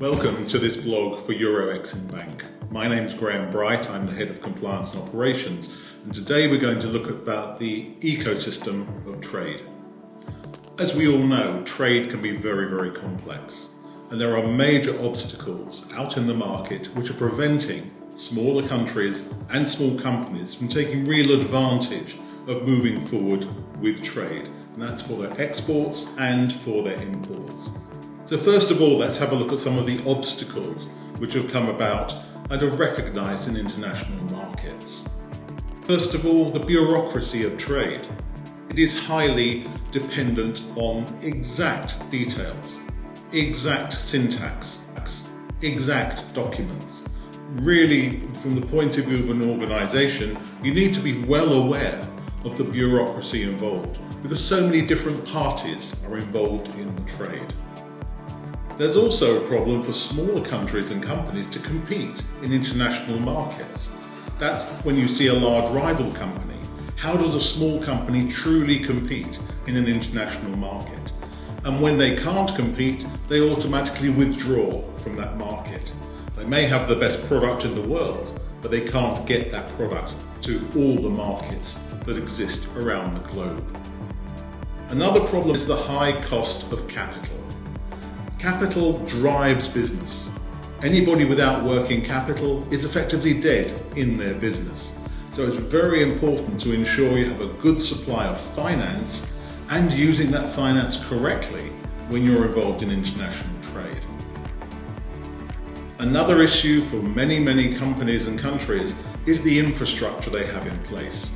Welcome to this blog for Exim Bank. My name's Graham Bright, I'm the Head of Compliance and Operations, and today we're going to look about the ecosystem of trade. As we all know, trade can be very, very complex, and there are major obstacles out in the market which are preventing smaller countries and small companies from taking real advantage of moving forward with trade, and that's for their exports and for their imports. So first of all, let's have a look at some of the obstacles which have come about and are recognised in international markets. First of all, the bureaucracy of trade. It is highly dependent on exact details, exact syntax, exact documents. Really, from the point of view of an organisation, you need to be well aware of the bureaucracy involved because so many different parties are involved in the trade. There's also a problem for smaller countries and companies to compete in international markets. That's when you see a large rival company. How does a small company truly compete in an international market? And when they can't compete, they automatically withdraw from that market. They may have the best product in the world, but they can't get that product to all the markets that exist around the globe. Another problem is the high cost of capital. Capital drives business. Anybody without working capital is effectively dead in their business. So it's very important to ensure you have a good supply of finance and using that finance correctly when you're involved in international trade. Another issue for many companies and countries is the infrastructure they have in place.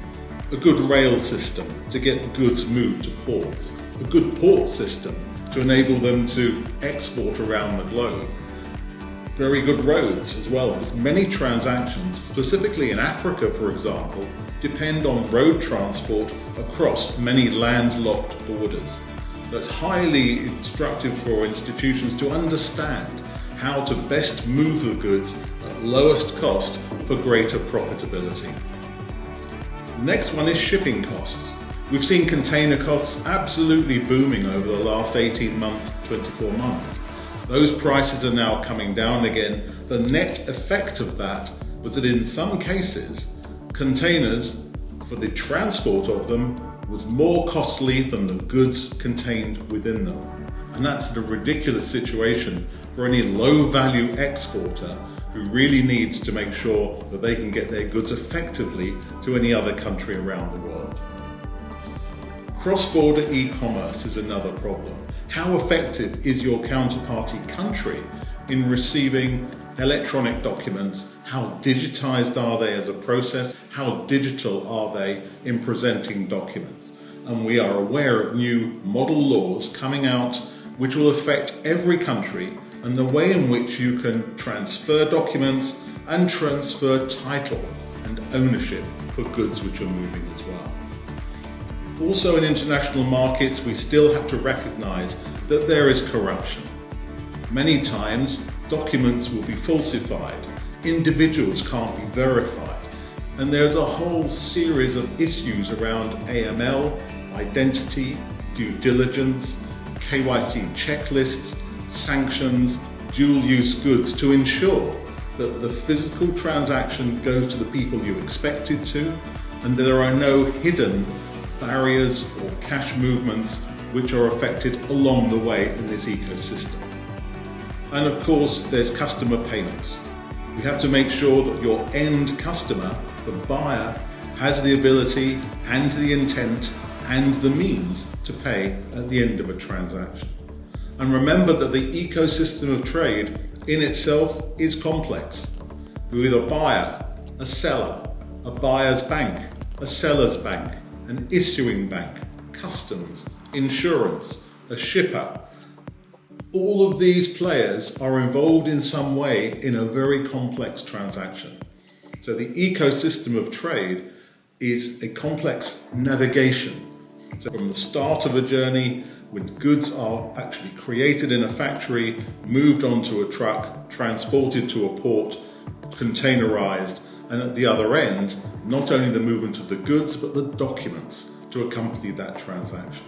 A good rail system to get goods moved to ports, a good port system to enable them to export around the globe. Very good roads as well, because many transactions, specifically in Africa for example, depend on road transport across many landlocked borders. So it's highly instructive for institutions to understand how to best move the goods at lowest cost for greater profitability. The next one is shipping costs. We've seen container costs absolutely booming over the last 18 months, 24 months. Those prices are now coming down again. The net effect of that was that in some cases, containers for the transport of them was more costly than the goods contained within them. And that's a ridiculous situation for any low-value exporter who really needs to make sure that they can get their goods effectively to any other country around the world. Cross-border e-commerce is another problem. How effective is your counterparty country in receiving electronic documents? How digitized are they as a process? How digital are they in presenting documents? And we are aware of new model laws coming out which will affect every country and the way in which you can transfer documents and transfer title and ownership for goods which are moving as well. Also in international markets, we still have to recognize that there is corruption. Many times, documents will be falsified, individuals can't be verified, and there's a whole series of issues around AML, identity, due diligence, KYC checklists, sanctions, dual-use goods to ensure that the physical transaction goes to the people you expect it to, and there are no hidden barriers or cash movements which are affected along the way in this ecosystem. And of course, there's customer payments. We have to make sure that your end customer, the buyer, has the ability and the intent and the means to pay at the end of a transaction. And remember that the ecosystem of trade in itself is complex, with a buyer, a seller, a buyer's bank, a seller's bank, an issuing bank, customs, insurance, a shipper. All of these players are involved in some way in a very complex transaction. So the ecosystem of trade is a complex navigation. So from the start of a journey, when goods are actually created in a factory, moved onto a truck, transported to a port, containerized, and at the other end, not only the movement of the goods, but the documents to accompany that transaction.